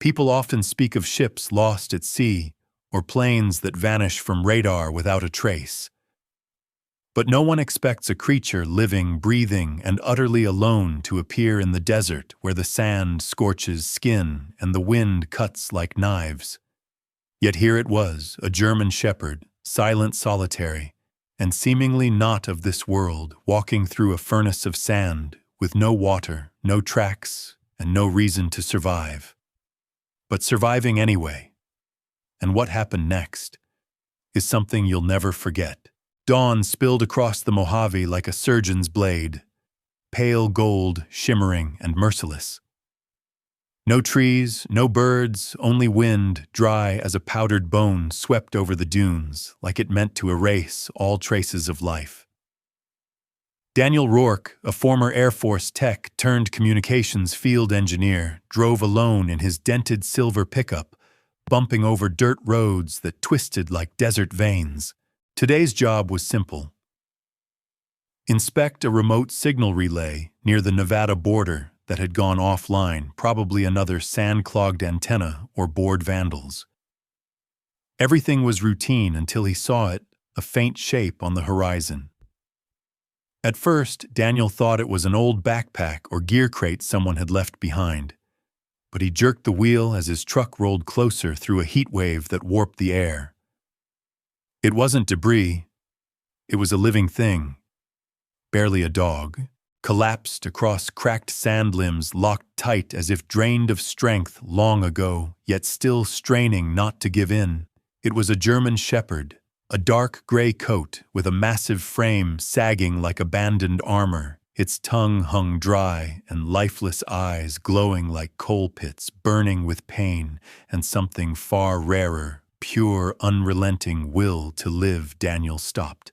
People often speak of ships lost at sea or planes that vanish from radar without a trace. But no one expects a creature living, breathing, and utterly alone to appear in the desert where the sand scorches skin and the wind cuts like knives. Yet here it was, a German shepherd, silent, solitary, and seemingly not of this world, walking through a furnace of sand with no water, no tracks, and no reason to survive. But surviving anyway. And what happened next is something you'll never forget. Dawn spilled across the Mojave like a surgeon's blade, pale gold, shimmering and merciless. No trees, no birds, only wind, dry as a powdered bone, swept over the dunes like it meant to erase all traces of life. Daniel Rourke, a former Air Force tech turned communications field engineer, drove alone in his dented silver pickup, bumping over dirt roads that twisted like desert veins. Today's job was simple. Inspect a remote signal relay near the Nevada border that had gone offline, probably another sand-clogged antenna or bored vandals. Everything was routine until he saw it, a faint shape on the horizon. At first, Daniel thought it was an old backpack or gear crate someone had left behind, but he jerked the wheel as his truck rolled closer through a heat wave that warped the air. It wasn't debris. It was a living thing, barely a dog, collapsed across cracked sand limbs, locked tight as if drained of strength long ago, yet still straining not to give in. It was a German shepherd, a dark gray coat with a massive frame sagging like abandoned armor, its tongue hung dry and lifeless eyes glowing like coal pits, burning with pain and something far rarer, pure, unrelenting will to live. Daniel stopped.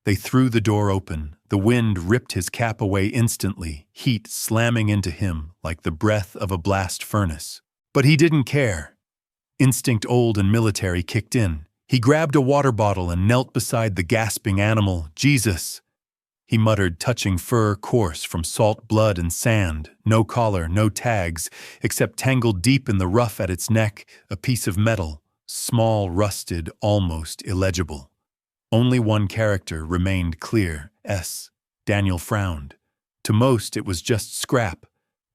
They threw the door open. The wind ripped his cap away instantly, heat slamming into him like the breath of a blast furnace. But he didn't care. Instinct old and military kicked in. He grabbed a water bottle and knelt beside the gasping animal. "Jesus," he muttered, touching fur coarse from salt blood and sand. No collar, no tags, except tangled deep in the rough at its neck, a piece of metal, small, rusted, almost illegible. Only one character remained clear, S. Daniel frowned. To most, it was just scrap,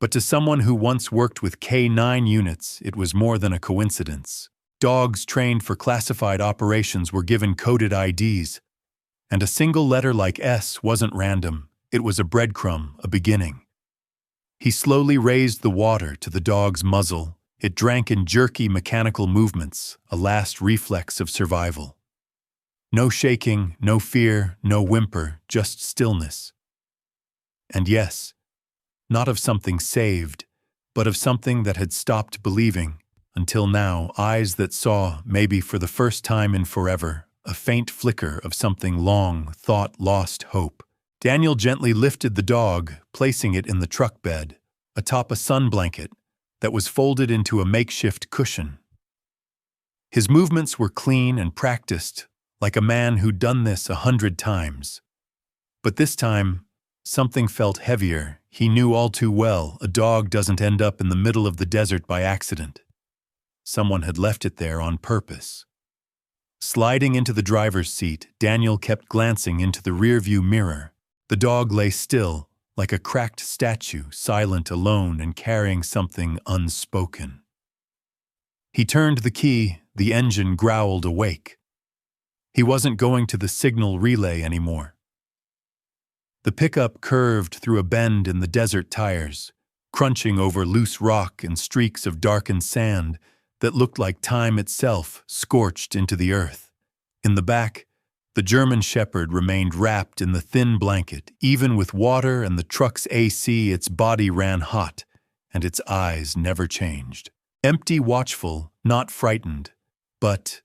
but to someone who once worked with K-9 units, it was more than a coincidence. Dogs trained for classified operations were given coded IDs, and a single letter like S wasn't random. It was a breadcrumb, a beginning. He slowly raised the water to the dog's muzzle. It drank in jerky mechanical movements, a last reflex of survival. No shaking, no fear, no whimper, just stillness. And yes, not of something saved, but of something that had stopped believing, until now, eyes that saw, maybe for the first time in forever, a faint flicker of something long thought lost hope. Daniel gently lifted the dog, placing it in the truck bed, atop a sun blanket that was folded into a makeshift cushion. His movements were clean and practiced, like a man who'd done this 100 times. But this time, something felt heavier. He knew all too well a dog doesn't end up in the middle of the desert by accident. Someone had left it there on purpose. Sliding into the driver's seat, Daniel kept glancing into the rearview mirror. The dog lay still, like a cracked statue, silent, alone, and carrying something unspoken. He turned the key, the engine growled awake. He wasn't going to the signal relay anymore. The pickup curved through a bend in the desert tires, crunching over loose rock and streaks of darkened sand that looked like time itself scorched into the earth. In the back, the German shepherd remained wrapped in the thin blanket. Even with water and the truck's AC, its body ran hot, and its eyes never changed. Empty, watchful, not frightened, but...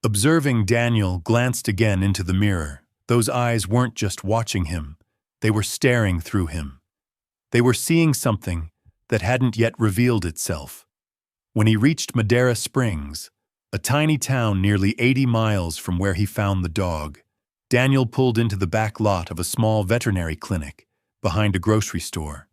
Observing, Daniel glanced again into the mirror. Those eyes weren't just watching him. They were staring through him. They were seeing something that hadn't yet revealed itself. When he reached Madera Springs, a tiny town nearly 80 miles from where he found the dog, Daniel pulled into the back lot of a small veterinary clinic behind a grocery store.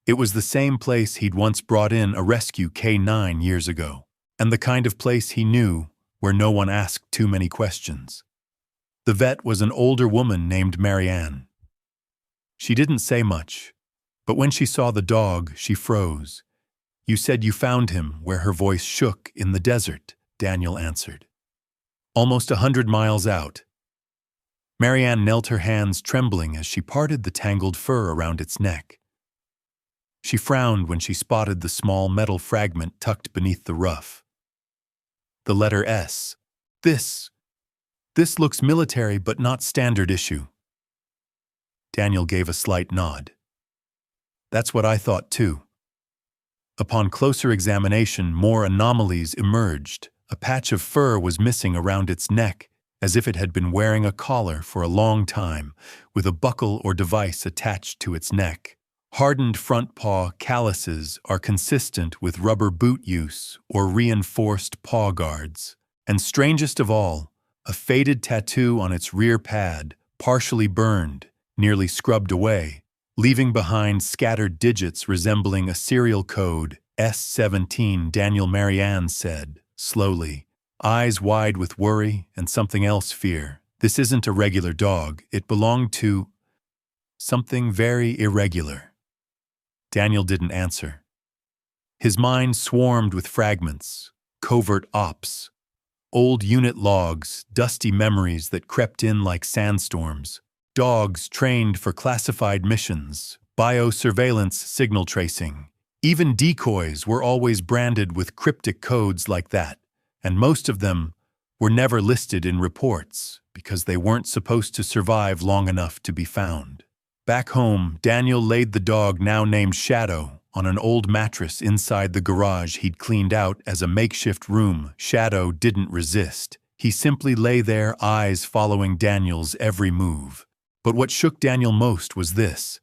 It was the same place he'd once brought in a rescue K9 years ago, and the kind of place he knew where no one asked too many questions. The vet was an older woman named Marianne. She didn't say much, but when she saw the dog, she froze. "You said you found him where," her voice shook, "in the desert," Daniel answered. "Almost 100 miles out." Marianne knelt, her hands trembling as she parted the tangled fur around its neck. She frowned when she spotted the small metal fragment tucked beneath the ruff. The letter S. This looks military but not standard issue." Daniel gave a slight nod. "That's what I thought too." Upon closer examination, more anomalies emerged. A patch of fur was missing around its neck, as if it had been wearing a collar for a long time, with a buckle or device attached to its neck. Hardened front paw calluses are consistent with rubber boot use or reinforced paw guards. And strangest of all, a faded tattoo on its rear pad, partially burned, nearly scrubbed away, leaving behind scattered digits resembling a serial code, S17, Daniel. Marianne said, slowly, eyes wide with worry and something else, fear. "This isn't a regular dog. It belonged to something very irregular." Daniel didn't answer. His mind swarmed with fragments, covert ops, old unit logs, dusty memories that crept in like sandstorms, dogs trained for classified missions, biosurveillance, signal tracing. Even decoys were always branded with cryptic codes like that, and most of them were never listed in reports because they weren't supposed to survive long enough to be found. Back home, Daniel laid the dog, now named Shadow, on an old mattress inside the garage he'd cleaned out as a makeshift room. Shadow didn't resist. He simply lay there, eyes following Daniel's every move. But what shook Daniel most was this.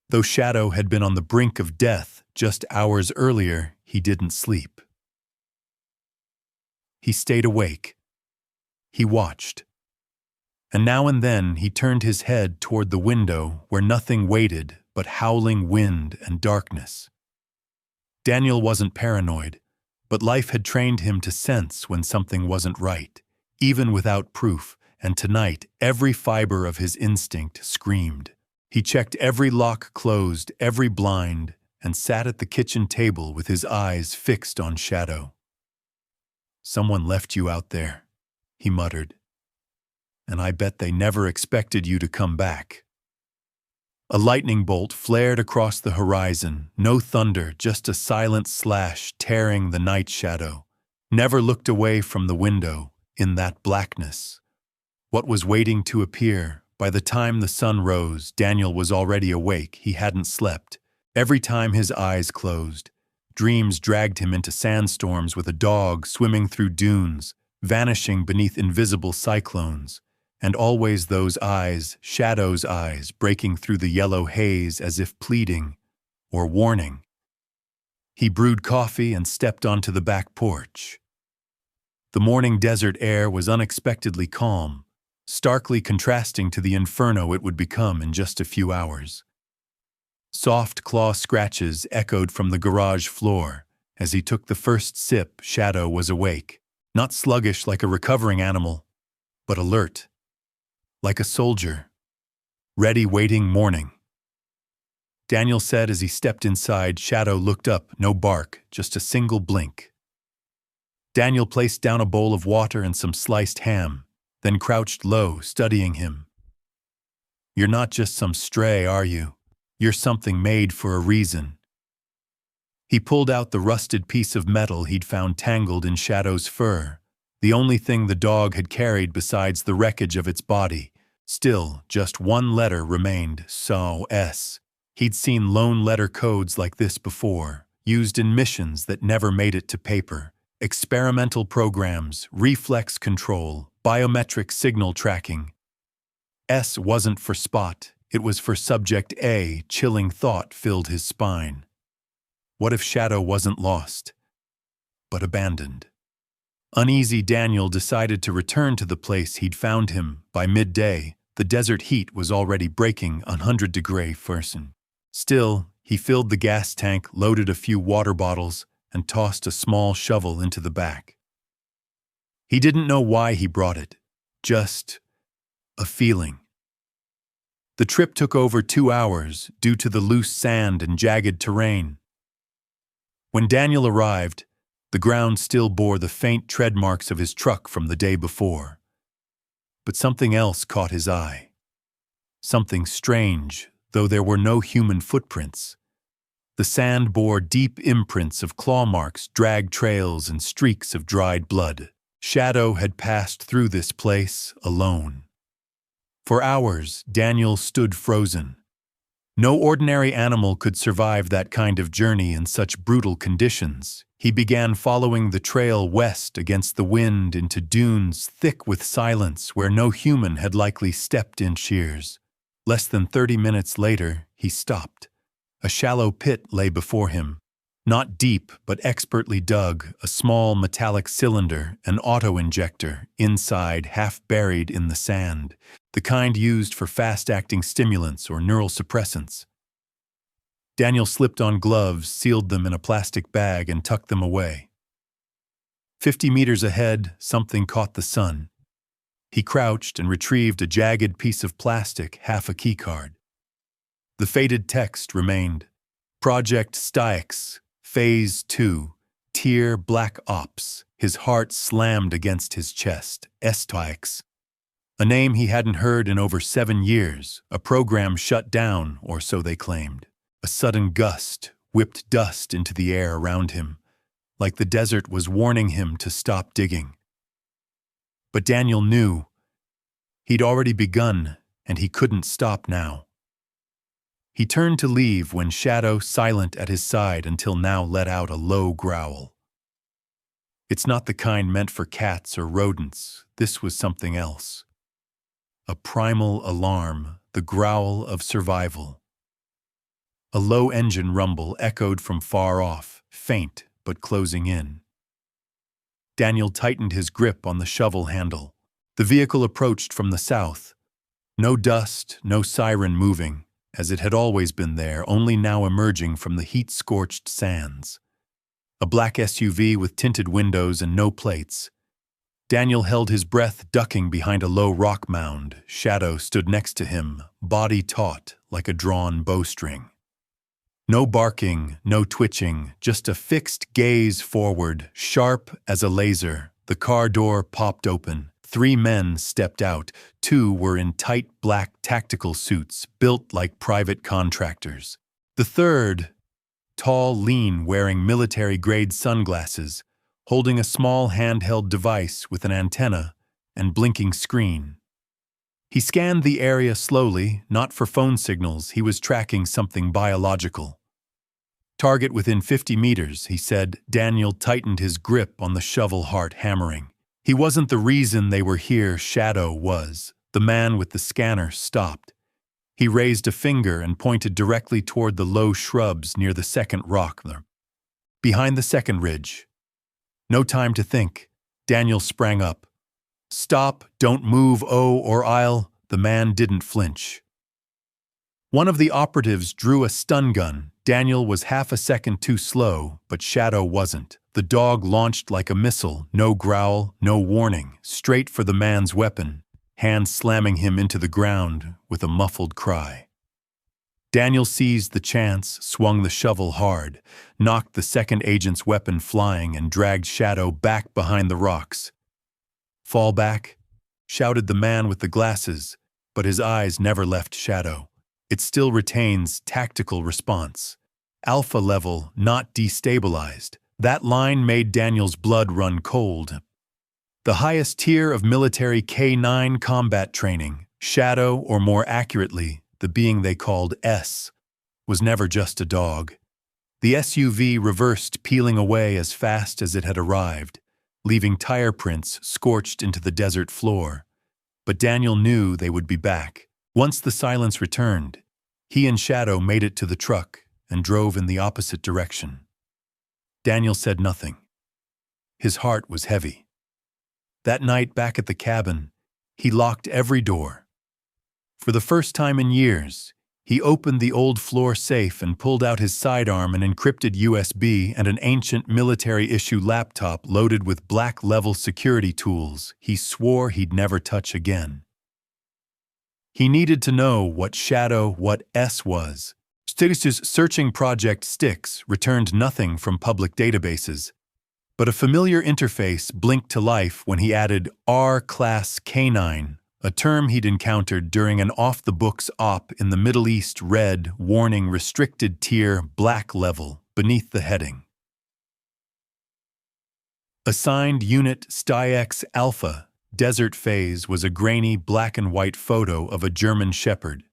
Though Shadow had been on the brink of death just hours earlier, he didn't sleep. He stayed awake. He watched. And now and then he turned his head toward the window where nothing waited but howling wind and darkness. Daniel wasn't paranoid, but life had trained him to sense when something wasn't right, even without proof, and tonight every fiber of his instinct screamed. He checked every lock closed, every blind, and sat at the kitchen table with his eyes fixed on Shadow. "Someone left you out there," he muttered. "And I bet they never expected you to come back." A lightning bolt flared across the horizon, no thunder, just a silent slash tearing the night. Shadow never looked away from the window in that blackness. What was waiting to appear? By the time the sun rose, Daniel was already awake. He hadn't slept. Every time his eyes closed, dreams dragged him into sandstorms with a dog swimming through dunes, vanishing beneath invisible cyclones. And always those eyes, Shadow's eyes, breaking through the yellow haze as if pleading or warning. He brewed coffee and stepped onto the back porch. The morning desert air was unexpectedly calm, starkly contrasting to the inferno it would become in just a few hours. Soft claw scratches echoed from the garage floor. As he took the first sip, Shadow was awake, not sluggish like a recovering animal, but alert. Like a soldier, ready, waiting, morning. Daniel said as he stepped inside. Shadow looked up, no bark, just a single blink. Daniel placed down a bowl of water and some sliced ham, then crouched low, studying him. "You're not just some stray, are you? You're something made for a reason." He pulled out the rusted piece of metal he'd found tangled in Shadow's fur, the only thing the dog had carried besides the wreckage of its body. Still, just one letter remained, S. He'd seen lone letter codes like this before, used in missions that never made it to paper. Experimental programs, reflex control, biometric signal tracking. S wasn't for Spot, it was for Subject A. Chilling thought filled his spine. What if Shadow wasn't lost, but abandoned? Uneasy, Daniel decided to return to the place he'd found him. By midday, the desert heat was already breaking 100 degrees Fahrenheit. Still, He filled the gas tank, loaded a few water bottles, and tossed a small shovel into the back. He didn't know why he brought it, just a feeling. The trip took over 2 hours due to the loose sand and jagged terrain. When Daniel arrived, the ground still bore the faint tread marks of his truck from the day before. But something else caught his eye. Something strange, though there were no human footprints. The sand bore deep imprints of claw marks, drag trails, and streaks of dried blood. Shadow had passed through this place alone. For hours, Daniel stood frozen. No ordinary animal could survive that kind of journey in such brutal conditions. He began following the trail west against the wind into dunes thick with silence where no human had likely stepped in shears. Less than 30 minutes later, he stopped. A shallow pit lay before him. Not deep, but expertly dug, a small metallic cylinder, an auto-injector, inside half buried in the sand, the kind used for fast-acting stimulants or neural suppressants. Daniel slipped on gloves, sealed them in a plastic bag, and tucked them away. 50 meters ahead, something caught the sun. He crouched and retrieved a jagged piece of plastic, half a keycard. The faded text remained. Project Styx, Phase 2, Tier Black Ops. His heart slammed against his chest. Styx. A name he hadn't heard in over 7 years. A program shut down, or so they claimed. A sudden gust whipped dust into the air around him, like the desert was warning him to stop digging. But Daniel knew. He'd already begun, and he couldn't stop now. He turned to leave when Shadow, silent at his side until now, let out a low growl. It's not the kind meant for cats or rodents. This was something else. A primal alarm, the growl of survival. A low engine rumble echoed from far off, faint but closing in. Daniel tightened his grip on the shovel handle. The vehicle approached from the south. No dust, no siren moving, as it had always been there, only now emerging from the heat-scorched sands. A black SUV with tinted windows and no plates. Daniel held his breath, ducking behind a low rock mound. Shadow stood next to him, body taut like a drawn bowstring. No barking, no twitching, just a fixed gaze forward, sharp as a laser. The car door popped open. 3 men stepped out. 2 were in tight black tactical suits, built like private contractors. The third, tall, lean, wearing military-grade sunglasses, holding a small handheld device with an antenna and blinking screen. He scanned the area slowly, not for phone signals. He was tracking something biological. Target within 50 meters, he said. Daniel tightened his grip on the shovel, heart hammering. He wasn't the reason they were here, Shadow was. The man with the scanner stopped. He raised a finger and pointed directly toward the low shrubs near the second rock there. Behind the second ridge. No time to think. Daniel sprang up. Stop, don't move, or I'll... The man didn't flinch. One of the operatives drew a stun gun. Daniel was half a second too slow, but Shadow wasn't. The dog launched like a missile, no growl, no warning, straight for the man's weapon, hand slamming him into the ground with a muffled cry. Daniel seized the chance, swung the shovel hard, knocked the second agent's weapon flying, and dragged Shadow back behind the rocks. Fall back, shouted the man with the glasses, but his eyes never left Shadow. It still retains tactical response. Alpha level, not destabilized. That line made Daniel's blood run cold. The highest tier of military K-9 combat training, Shadow, or more accurately, the being they called S, was never just a dog. The SUV reversed, peeling away as fast as it had arrived, leaving tire prints scorched into the desert floor. But Daniel knew they would be back. Once the silence returned, he and Shadow made it to the truck and drove in the opposite direction. Daniel said nothing. His heart was heavy. That night back at the cabin, he locked every door. For the first time in years, He opened the old floor safe and pulled out his sidearm, an encrypted USB, and an ancient military-issue laptop loaded with black-level security tools he swore he'd never touch again. He needed to know what Shadow, what S was. Styx's searching project Styx returned nothing from public databases, but a familiar interface blinked to life when he added R-Class K9, a term he'd encountered during an off-the-books op in the Middle East. Red, warning, restricted tier, black level, beneath the heading. Assigned Unit StyX Alpha, Desert Phase was a grainy black and white photo of a German shepherd,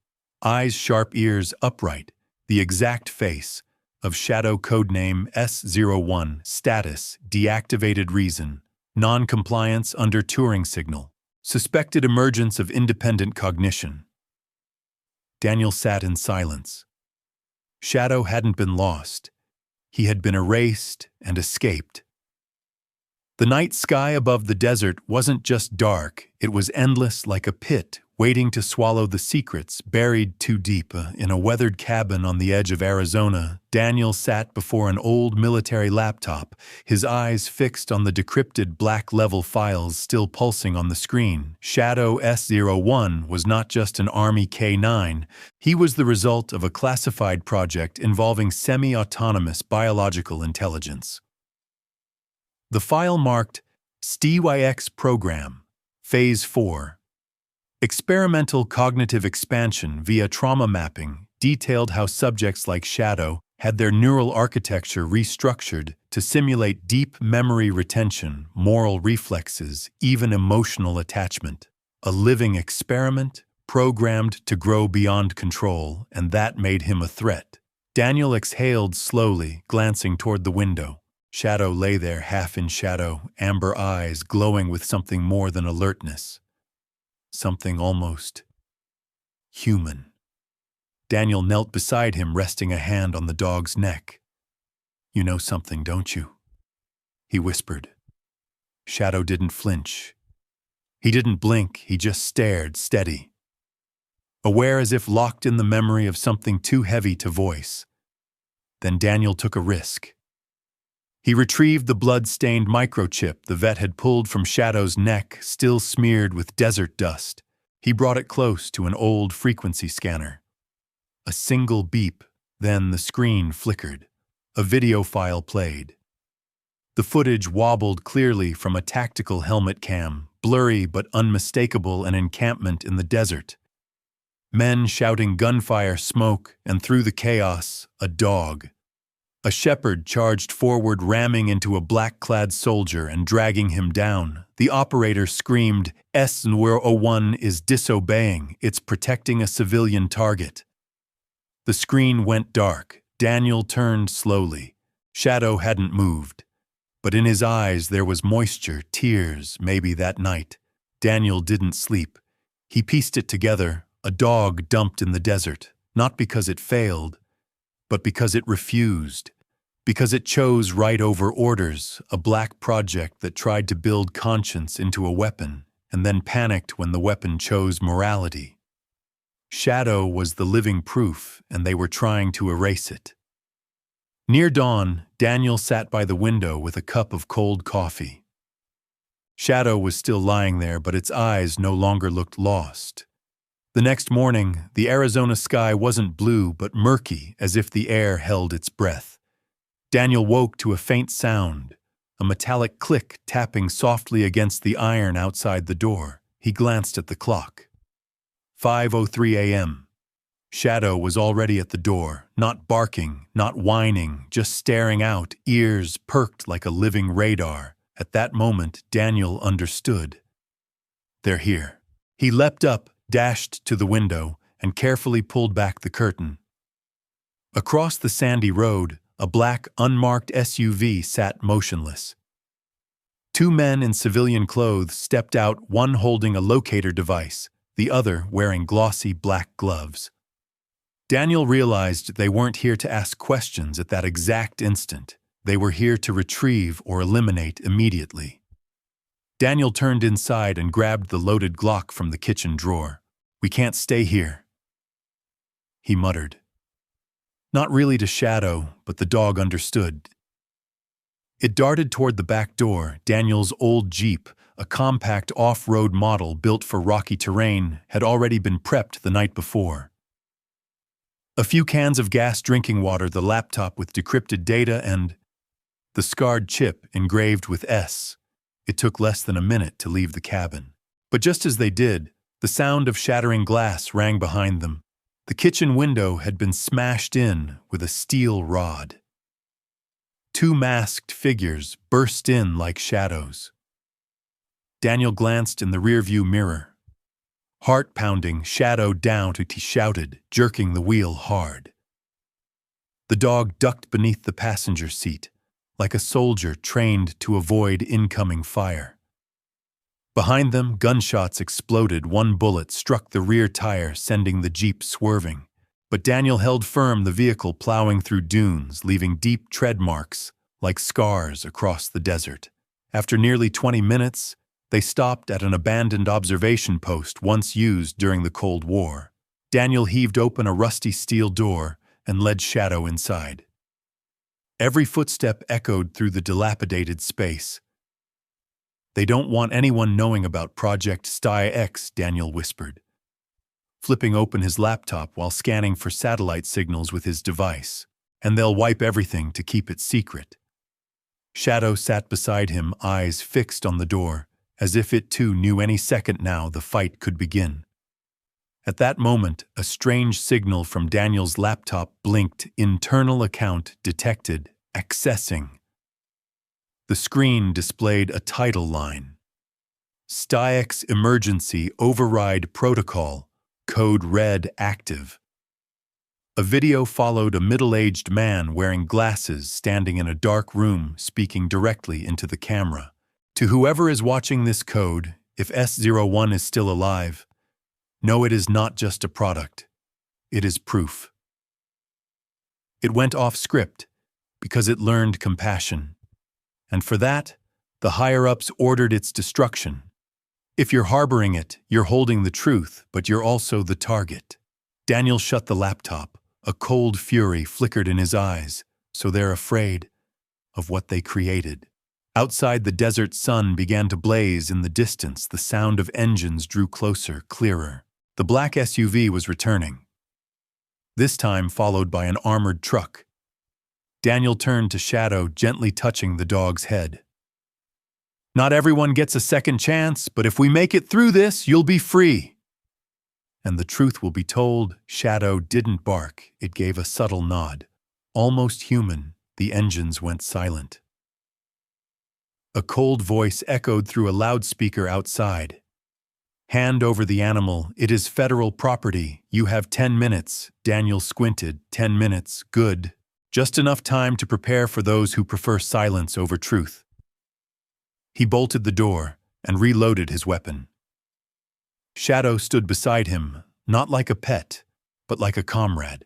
eyes sharp, ears upright, the exact face of Shadow. Codename S01, status, deactivated, reason, non-compliance under Turing signal. Suspected emergence of independent cognition. Daniel sat in silence. Shadow hadn't been lost. He had been erased and escaped. The night sky above the desert wasn't just dark, it was endless, like a pit waiting to swallow the secrets buried too deep. In a weathered cabin on the edge of Arizona, Daniel sat before an old military laptop, his eyes fixed on the decrypted black-level files still pulsing on the screen. Shadow S01 was not just an Army K9, he was the result of a classified project involving semi-autonomous biological intelligence. The file marked StyX Program, Phase 4. Experimental cognitive expansion via trauma mapping detailed how subjects like Shadow had their neural architecture restructured to simulate deep memory retention, moral reflexes, even emotional attachment. A living experiment programmed to grow beyond control, and that made him a threat. Daniel exhaled slowly, glancing toward the window. Shadow lay there, half in shadow, amber eyes glowing with something more than alertness. Something almost human. Daniel knelt beside him, resting a hand on the dog's neck. "You know something, don't you?" he whispered. Shadow didn't flinch. He didn't blink, he just stared, steady. Aware, as if locked in the memory of something too heavy to voice. Then Daniel took a risk. He retrieved the blood-stained microchip the vet had pulled from Shadow's neck, still smeared with desert dust. He brought it close to an old frequency scanner. A single beep, then the screen flickered. A video file played. The footage wobbled clearly from a tactical helmet cam, blurry but unmistakable, an encampment in the desert. Men shouting, gunfire, smoke, and through the chaos, a dog. A shepherd charged forward, ramming into a black-clad soldier and dragging him down. The operator screamed, S01 is disobeying, it's protecting a civilian target. The screen went dark. Daniel turned slowly. Shadow hadn't moved. But in his eyes there was moisture, tears, maybe that night. Daniel didn't sleep. He pieced it together, a dog dumped in the desert, not because it failed, but because it refused. Because it chose right over orders, a black project that tried to build conscience into a weapon, and then panicked when the weapon chose morality. Shadow was the living proof, and they were trying to erase it. Near dawn, Daniel sat by the window with a cup of cold coffee. Shadow was still lying there, but its eyes no longer looked lost. The next morning, the Arizona sky wasn't blue but murky, as if the air held its breath. Daniel woke to a faint sound, a metallic click tapping softly against the iron outside the door. He glanced at the clock. 5:03 a.m. Shadow was already at the door, not barking, not whining, just staring out, ears perked like a living radar. At that moment, Daniel understood. They're here. He leapt up, dashed to the window, and carefully pulled back the curtain. Across the sandy road, a black, unmarked SUV sat motionless. Two men in civilian clothes stepped out, one holding a locator device, the other wearing glossy black gloves. Daniel realized they weren't here to ask questions at that exact instant. They were here to retrieve or eliminate immediately. Daniel turned inside and grabbed the loaded Glock from the kitchen drawer. "We can't stay here." he muttered. Not really to Shadow, but the dog understood. It darted toward the back door. Daniel's old Jeep, a compact off-road model built for rocky terrain, had already been prepped the night before. A few cans of gas drinking water, the laptop with decrypted data, and the scarred chip engraved with S. It took less than a minute to leave the cabin. But just as they did, the sound of shattering glass rang behind them. The kitchen window had been smashed in with a steel rod. Two masked figures burst in like shadows. Daniel glanced in the rearview mirror. Heart pounding, Shadow down to he shouted, jerking the wheel hard. The dog ducked beneath the passenger seat, like a soldier trained to avoid incoming fire. Behind them, gunshots exploded. One bullet struck the rear tire, sending the Jeep swerving. But Daniel held firm, the vehicle plowing through dunes, leaving deep tread marks like scars across the desert. After nearly 20 minutes, they stopped at an abandoned observation post once used during the Cold War. Daniel heaved open a rusty steel door and led Shadow inside. Every footstep echoed through the dilapidated space. They don't want anyone knowing about Project Sty X, Daniel whispered, flipping open his laptop while scanning for satellite signals with his device. And they'll wipe everything to keep it secret. Shadow sat beside him, eyes fixed on the door, as if it too knew any second now the fight could begin. At that moment, a strange signal from Daniel's laptop blinked. Internal account detected. Accessing. The screen displayed a title line. StyX Emergency Override Protocol. Code red active. A video followed a middle-aged man wearing glasses standing in a dark room speaking directly into the camera. To whoever is watching this code, if S01 is still alive, know it is not just a product. It is proof. It went off script because it learned compassion. And for that, the higher-ups ordered its destruction. If you're harboring it, you're holding the truth, but you're also the target. Daniel shut the laptop. A cold fury flickered in his eyes, so they're afraid of what they created. Outside, the desert sun began to blaze in the distance. The sound of engines drew closer, clearer. The black SUV was returning, this time followed by an armored truck. Daniel turned to Shadow, gently touching the dog's head. Not everyone gets a second chance, but if we make it through this, you'll be free. And the truth will be told. Shadow didn't bark. It gave a subtle nod. Almost human, the engines went silent. A cold voice echoed through a loudspeaker outside. Hand over the animal. It is federal property. You have 10 minutes. Daniel squinted. 10 minutes. Good. Just enough time to prepare for those who prefer silence over truth. He bolted the door and reloaded his weapon. Shadow stood beside him, not like a pet, but like a comrade.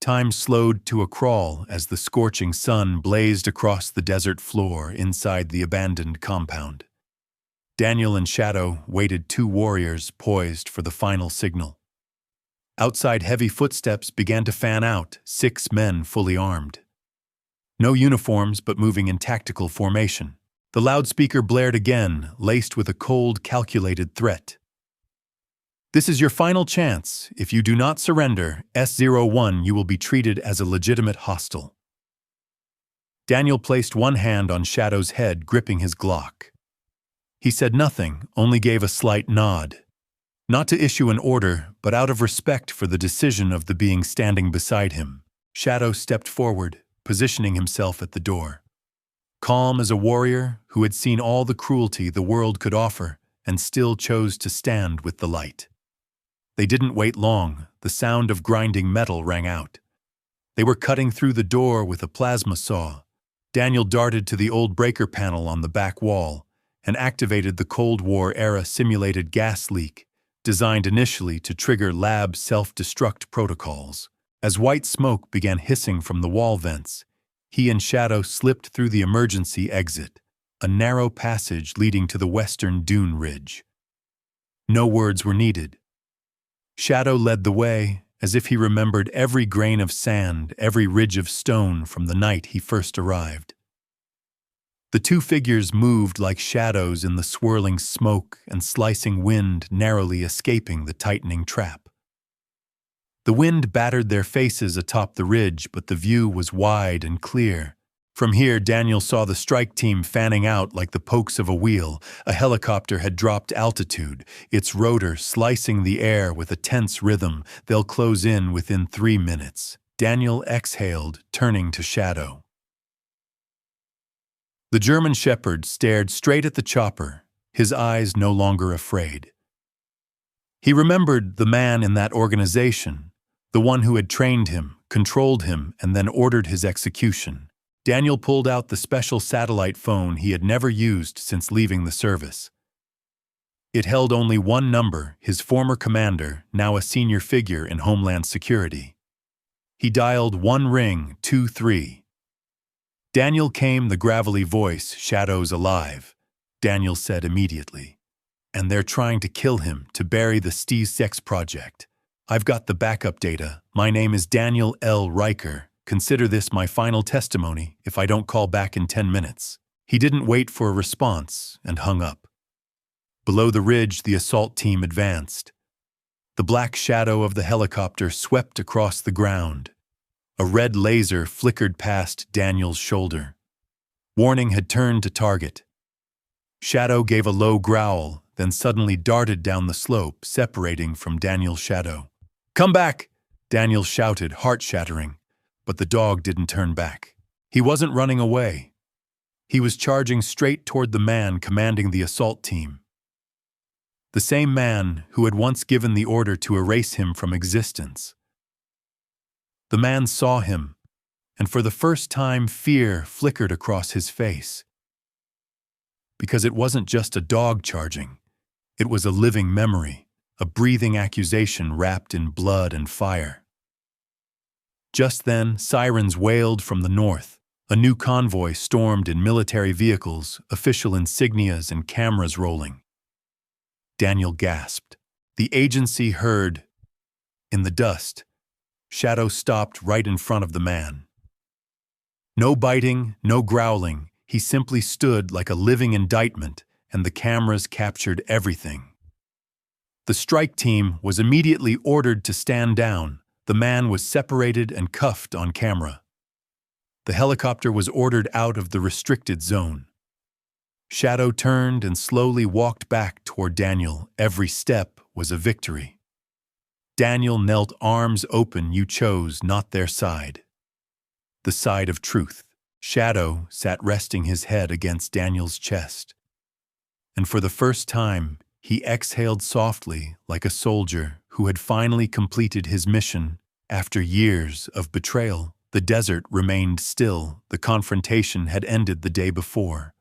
Time slowed to a crawl as the scorching sun blazed across the desert floor inside the abandoned compound. Daniel and Shadow waited, two warriors poised for the final signal. Outside, heavy footsteps began to fan out, 6 men fully armed. No uniforms, but moving in tactical formation. The loudspeaker blared again, laced with a cold, calculated threat. This is your final chance. If you do not surrender, S01, you will be treated as a legitimate hostile. Daniel placed one hand on Shadow's head, gripping his Glock. He said nothing, only gave a slight nod. Not to issue an order, but out of respect for the decision of the being standing beside him. Shadow stepped forward, positioning himself at the door. Calm as a warrior who had seen all the cruelty the world could offer and still chose to stand with the light. They didn't wait long. The sound of grinding metal rang out. They were cutting through the door with a plasma saw. Daniel darted to the old breaker panel on the back wall and activated the Cold War-era simulated gas leak, designed initially to trigger lab self-destruct protocols. As white smoke began hissing from the wall vents, he and Shadow slipped through the emergency exit, a narrow passage leading to the western dune ridge. No words were needed. Shadow led the way, as if he remembered every grain of sand, every ridge of stone from the night he first arrived. The two figures moved like shadows in the swirling smoke and slicing wind, narrowly escaping the tightening trap. The wind battered their faces atop the ridge, but the view was wide and clear. From here, Daniel saw the strike team fanning out like the pokes of a wheel. A helicopter had dropped altitude, its rotor slicing the air with a tense rhythm. They'll close in within 3 minutes. Daniel exhaled, turning to Shadow. The German shepherd stared straight at the chopper, his eyes no longer afraid. He remembered the man in that organization, the one who had trained him, controlled him, and then ordered his execution. Daniel pulled out the special satellite phone he had never used since leaving the service. It held only one number, his former commander, now a senior figure in Homeland Security. He dialed 1 ring 23. Daniel came the gravelly voice, "Shadow's alive," Daniel said immediately. "And they're trying to kill him to bury the Sex project. I've got the backup data. My name is Daniel L. Riker. Consider this my final testimony if I don't call back in 10 minutes. He didn't wait for a response and hung up. Below the ridge, the assault team advanced. The black shadow of the helicopter swept across the ground. A red laser flickered past Daniel's shoulder. Warning had turned to target. Shadow gave a low growl, then suddenly darted down the slope, separating from Daniel's shadow. "Come back!" Daniel shouted, heart-shattering. But the dog didn't turn back. He wasn't running away. He was charging straight toward the man commanding the assault team. The same man who had once given the order to erase him from existence. The man saw him, and for the first time fear flickered across his face. Because it wasn't just a dog charging. It was a living memory, a breathing accusation wrapped in blood and fire. Just then, sirens wailed from the north. A new convoy stormed in military vehicles, official insignias and cameras rolling. Daniel gasped. The agency heard. In the dust, Shadow stopped right in front of the man. No biting, no growling. He simply stood like a living indictment, and the cameras captured everything. The strike team was immediately ordered to stand down. The man was separated and cuffed on camera. The helicopter was ordered out of the restricted zone. Shadow turned and slowly walked back toward Daniel. Every step was a victory. Daniel knelt, arms open. You chose not their side. The side of truth. Shadow sat resting his head against Daniel's chest. And for the first time, he exhaled softly like a soldier who had finally completed his mission. After years of betrayal, the desert remained still. The confrontation had ended the day before,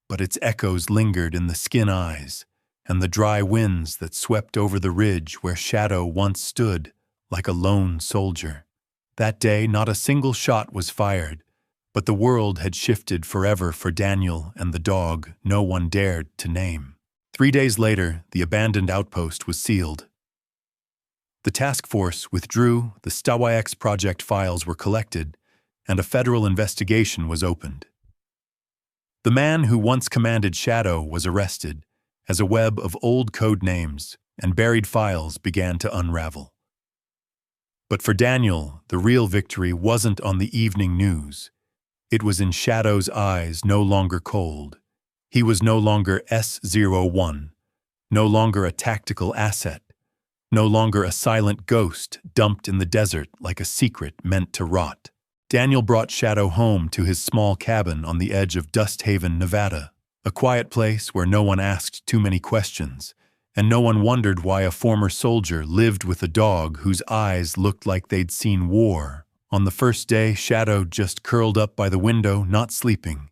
but its echoes lingered in the skin eyes and the dry winds that swept over the ridge where Shadow once stood like a lone soldier. That day, not a single shot was fired, but the world had shifted forever for Daniel and the dog no one dared to name. 3 days later, the abandoned outpost was sealed. The task force withdrew, the Sex project files were collected, and a federal investigation was opened. The man who once commanded Shadow was arrested, as a web of old code names and buried files began to unravel. But for Daniel, the real victory wasn't on the evening news. It was in Shadow's eyes, no longer cold. He was no longer S-01, no longer a tactical asset, no longer a silent ghost dumped in the desert like a secret meant to rot. Daniel brought Shadow home to his small cabin on the edge of Dust Haven, Nevada, a quiet place where no one asked too many questions, and no one wondered why a former soldier lived with a dog whose eyes looked like they'd seen war. On the first day, Shadow just curled up by the window, not sleeping,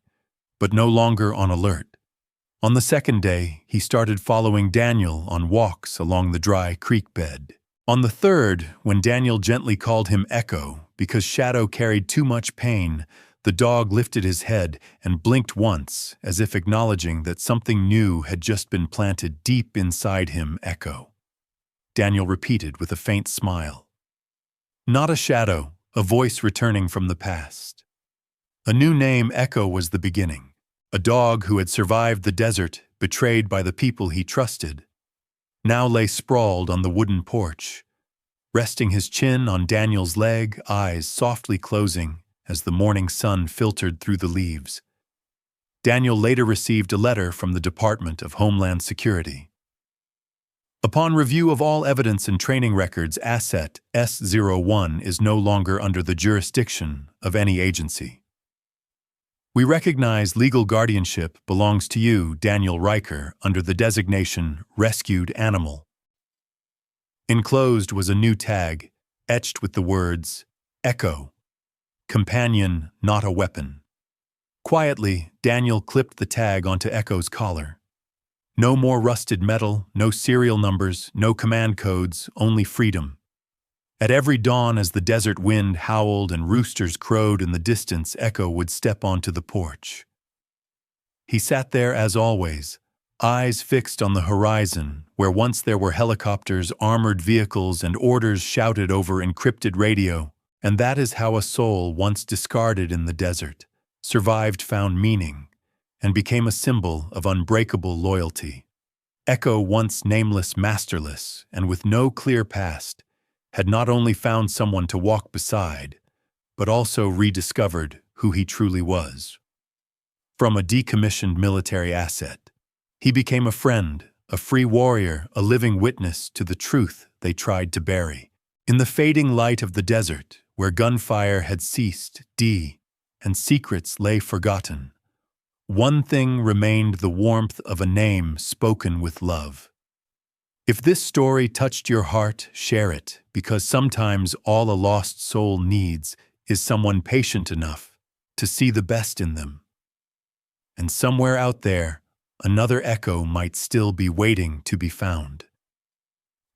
but no longer on alert. On the second day, he started following Daniel on walks along the dry creek bed. On the third, when Daniel gently called him Echo because Shadow carried too much pain, the dog lifted his head and blinked once, as if acknowledging that something new had just been planted deep inside him. Echo. Daniel repeated with a faint smile. Not a shadow, a voice returning from the past. A new name, Echo, was the beginning. A dog who had survived the desert, betrayed by the people he trusted, now lay sprawled on the wooden porch, resting his chin on Daniel's leg, eyes softly closing as the morning sun filtered through the leaves. Daniel later received a letter from the Department of Homeland Security. Upon review of all evidence and training records, Asset S01 is no longer under the jurisdiction of any agency. We recognize legal guardianship belongs to you, Daniel Riker, under the designation Rescued Animal. Enclosed was a new tag, etched with the words, Echo, companion, not a weapon. Quietly, Daniel clipped the tag onto Echo's collar. No more rusted metal, no serial numbers, no command codes, only freedom. At every dawn, as the desert wind howled and roosters crowed in the distance, Echo would step onto the porch. He sat there as always, eyes fixed on the horizon, where once there were helicopters, armored vehicles, and orders shouted over encrypted radio. And that is how a soul once discarded in the desert survived, found meaning, and became a symbol of unbreakable loyalty. Echo, once nameless, masterless, and with no clear past, had not only found someone to walk beside, but also rediscovered who he truly was. From a decommissioned military asset, he became a friend, a free warrior, a living witness to the truth they tried to bury. In the fading light of the desert, where gunfire had ceased, and secrets lay forgotten, one thing remained: the warmth of a name spoken with love. If this story touched your heart, share it, because sometimes all a lost soul needs is someone patient enough to see the best in them. And somewhere out there, another Echo might still be waiting to be found.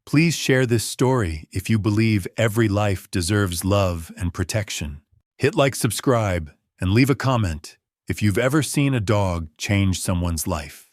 Please share this story if you believe every life deserves love and protection. Hit like, subscribe, and leave a comment if you've ever seen a dog change someone's life.